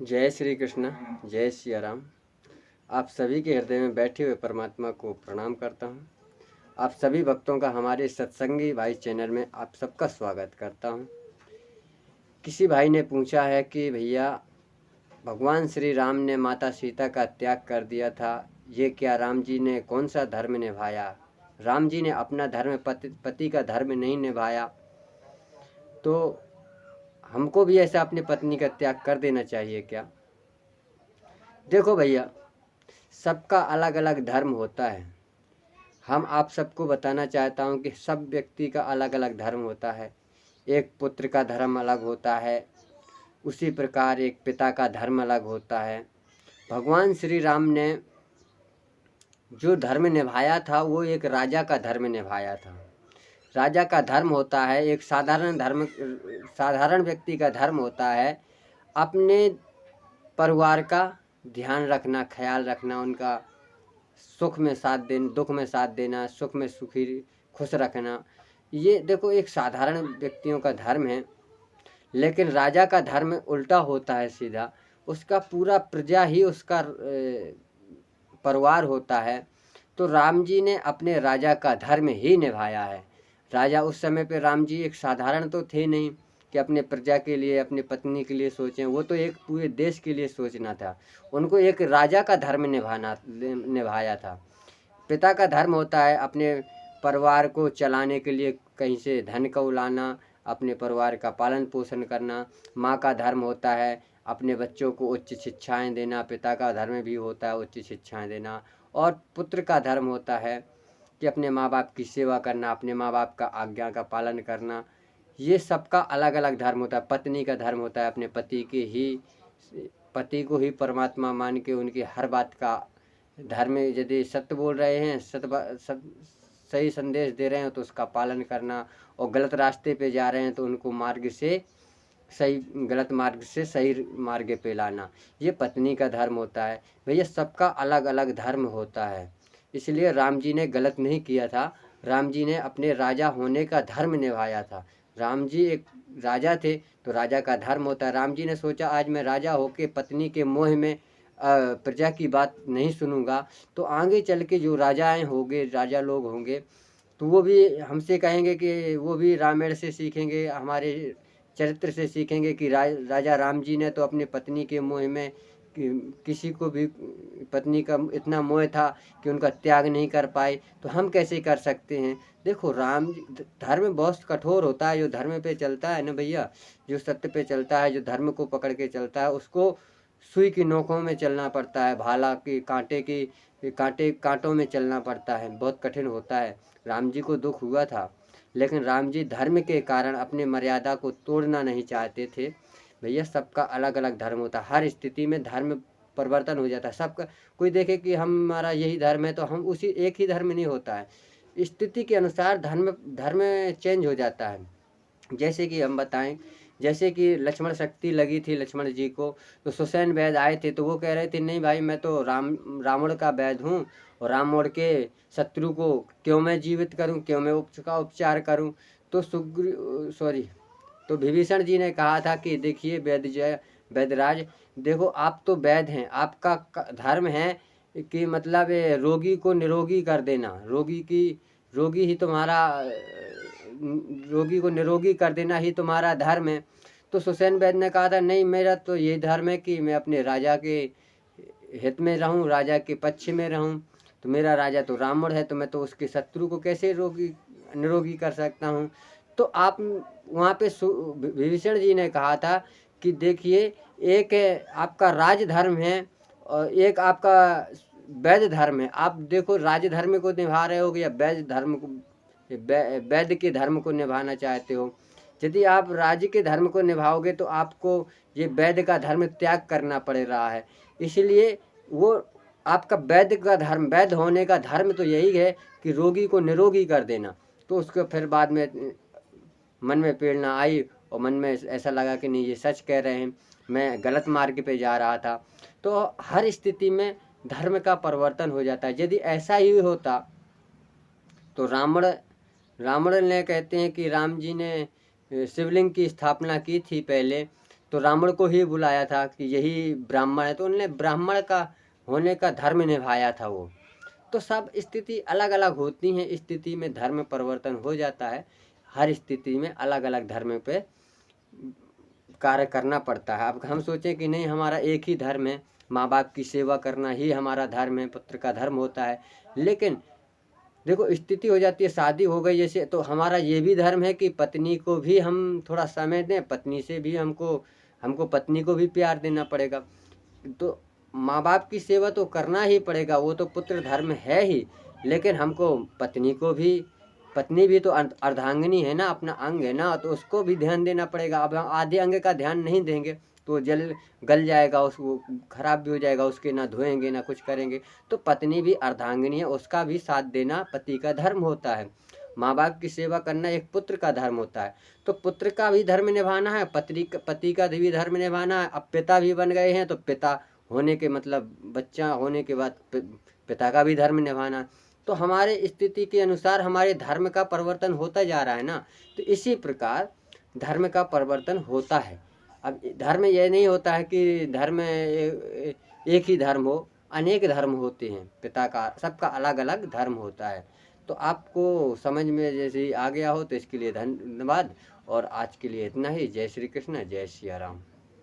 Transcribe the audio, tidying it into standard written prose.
जय श्री कृष्ण, जय सिया राम। आप सभी के हृदय में बैठे हुए परमात्मा को प्रणाम करता हूँ। आप सभी भक्तों का हमारे सत्संगी भाई चैनल में आप सबका स्वागत करता हूँ। किसी भाई ने पूछा है कि भैया भगवान श्री राम ने माता सीता का त्याग कर दिया था, ये क्या राम जी ने कौन सा धर्म निभाया? राम जी ने अपना धर्म पति का धर्म नहीं निभाया, तो हमको भी ऐसा अपनी पत्नी का त्याग कर देना चाहिए क्या? देखो भैया, सबका अलग अलग धर्म होता है। हम आप सबको बताना चाहता हूँ कि सब व्यक्ति का अलग अलग धर्म होता है। एक पुत्र का धर्म अलग होता है, उसी प्रकार एक पिता का धर्म अलग होता है। भगवान श्री राम ने जो धर्म निभाया था वो एक राजा का धर्म निभाया था। राजा का धर्म होता है, एक साधारण व्यक्ति का धर्म होता है अपने परिवार का ध्यान रखना, ख्याल रखना, उनका सुख में साथ देना, दुख में साथ देना, सुख में सुखी खुश रखना। ये देखो एक साधारण व्यक्तियों का धर्म है। लेकिन राजा का धर्म उल्टा होता है, सीधा उसका पूरा प्रजा ही उसका परिवार होता है। तो राम जी ने अपने राजा का धर्म ही निभाया है। राजा उस समय पे राम जी एक साधारण तो थे नहीं कि अपने प्रजा के लिए, अपनी पत्नी के लिए सोचें, वो तो एक पूरे देश के लिए सोचना था। उनको एक राजा का धर्म निभाया था। पिता का धर्म होता है अपने परिवार को चलाने के लिए कहीं से धन को लाना, अपने परिवार का पालन पोषण करना। माँ का धर्म होता है अपने बच्चों को उच्च शिक्षाएं देना, पिता का धर्म भी होता है उच्च शिक्षाएं देना। और पुत्र का धर्म होता है कि अपने माँ बाप की सेवा करना, अपने माँ बाप का आज्ञा का पालन करना। ये सबका अलग अलग धर्म होता है। पत्नी का धर्म होता है अपने पति को ही परमात्मा मान के उनकी हर बात का धर्म, यदि सत्य बोल रहे हैं, सही संदेश दे रहे हैं तो उसका पालन करना, और गलत रास्ते पे जा रहे हैं तो उनको गलत मार्ग से सही मार्ग पे लाना। ये पत्नी का धर्म होता है। भैया सबका अलग अलग धर्म होता है, इसलिए राम जी ने गलत नहीं किया था। राम जी ने अपने राजा होने का धर्म निभाया था। राम जी एक राजा थे तो राजा का धर्म होता है। राम जी ने सोचा आज मैं राजा होके पत्नी के मोह में प्रजा की बात नहीं सुनूंगा तो आगे चल के जो राजाएं होंगे, राजा लोग होंगे, तो वो भी हमसे कहेंगे कि वो भी रामायण से सीखेंगे, हमारे चरित्र से सीखेंगे कि राजा राम जी ने तो अपनी पत्नी के मोह में किसी को भी पत्नी का इतना मोह था कि उनका त्याग नहीं कर पाए, तो हम कैसे कर सकते हैं? देखो धर्म बहुत कठोर होता है। जो धर्म पे चलता है ना भैया, जो सत्य पे चलता है, जो धर्म को पकड़ के चलता है, उसको सुई की नोकों में चलना पड़ता है, भाला की कांटों में चलना पड़ता है। बहुत कठिन होता है। राम जी को दुख हुआ था, लेकिन राम जी धर्म के कारण अपने मर्यादा को तोड़ना नहीं चाहते थे। भैया सबका अलग अलग धर्म होता है, हर स्थिति में धर्म परिवर्तन हो जाता है सबका। कोई देखे कि हमारा यही धर्म है तो हम उसी एक ही धर्म नहीं होता है, स्थिति के अनुसार धर्म चेंज हो जाता है। जैसे कि हम बताएं, जैसे कि लक्ष्मण शक्ति लगी थी लक्ष्मण जी को, तो सुसैन वैद आए थे तो वो कह रहे थे नहीं भाई, मैं तो रावण का वैद हूँ, और रावण के शत्रु को क्यों मैं जीवित करूँ, क्यों मैं उसका उपचार करूँ? तो तो विभीषण जी ने कहा था कि देखिए वैदराज, देखो आप तो वैद हैं, आपका धर्म है कि मतलब रोगी को निरोगी कर देना, रोगी को निरोगी कर देना ही तुम्हारा धर्म है। तो सुसैन वैद ने कहा था नहीं, मेरा तो ये धर्म है कि मैं अपने राजा के हित में रहूं, राजा के पक्ष में रहूं। तो मेरा राजा तो रावण है, तो मैं तो उसके शत्रु को कैसे निरोगी कर सकता हूं? तो आप वहाँ पे विभीषण जी ने कहा था कि देखिए, एक आपका राज धर्म है और एक आपका वैध धर्म है। आप देखो राज धर्म को निभा रहे हो या वैद्य के धर्म को निभाना चाहते हो? यदि आप राज्य के धर्म को निभाओगे तो आपको ये वैद्य का धर्म त्याग करना पड़ रहा है। इसलिए वो आपका वैद्य होने का धर्म तो यही है कि रोगी को निरोगी कर देना। तो उसको फिर बाद में मन में प्रेरणा आई और मन में ऐसा लगा कि नहीं, ये सच कह रहे हैं, मैं गलत मार्ग पे जा रहा था। तो हर स्थिति में धर्म का परिवर्तन हो जाता है। यदि ऐसा ही होता तो रावण ने कहते हैं कि राम जी ने शिवलिंग की स्थापना की थी पहले, तो रावण को ही बुलाया था कि यही ब्राह्मण है, तो उन्होंने ब्राह्मण का होने का धर्म निभाया था वो। तो सब स्थिति अलग अलग होती हैं, स्थिति में धर्म परिवर्तन हो जाता है। हर स्थिति में अलग अलग धर्म पे कार्य करना पड़ता है। अब हम सोचें कि नहीं हमारा एक ही धर्म है, माँ बाप की सेवा करना ही हमारा धर्म है, पुत्र का धर्म होता है, लेकिन देखो स्थिति हो जाती है, शादी हो गई जैसे, तो हमारा ये भी धर्म है कि पत्नी को भी हम थोड़ा समय दें, पत्नी से भी हमको हमको पत्नी को भी प्यार देना पड़ेगा। तो माँ बाप की सेवा तो करना ही पड़ेगा, वो तो पुत्र धर्म है ही, लेकिन हमको पत्नी को भी, पत्नी भी तो अर्धांगिनी है ना, अपना अंग है ना, तो उसको भी ध्यान देना पड़ेगा। अब हम आधे अंग का ध्यान नहीं देंगे तो गल जाएगा, उसको खराब भी हो जाएगा, उसके ना धोएंगे ना कुछ करेंगे। तो पत्नी भी अर्धांगिनी है, उसका भी साथ देना पति का धर्म होता है। माँ बाप की सेवा करना एक पुत्र का धर्म होता है। तो पुत्र का भी धर्म निभाना है, पति का भी धर्म निभाना है। अब पिता भी बन गए हैं तो पिता होने के मतलब बच्चा होने के बाद पिता का भी धर्म निभाना। तो हमारे स्थिति के अनुसार हमारे धर्म का परिवर्तन होता जा रहा है ना। तो इसी प्रकार धर्म का परिवर्तन होता है। अब धर्म ये नहीं होता है कि धर्म एक ही धर्म हो, अनेक धर्म होते हैं, पिता का सबका अलग अलग धर्म होता है। तो आपको समझ में जैसे आ गया हो तो इसके लिए धन्यवाद, और आज के लिए इतना ही। जय श्री कृष्ण, जय सिया राम।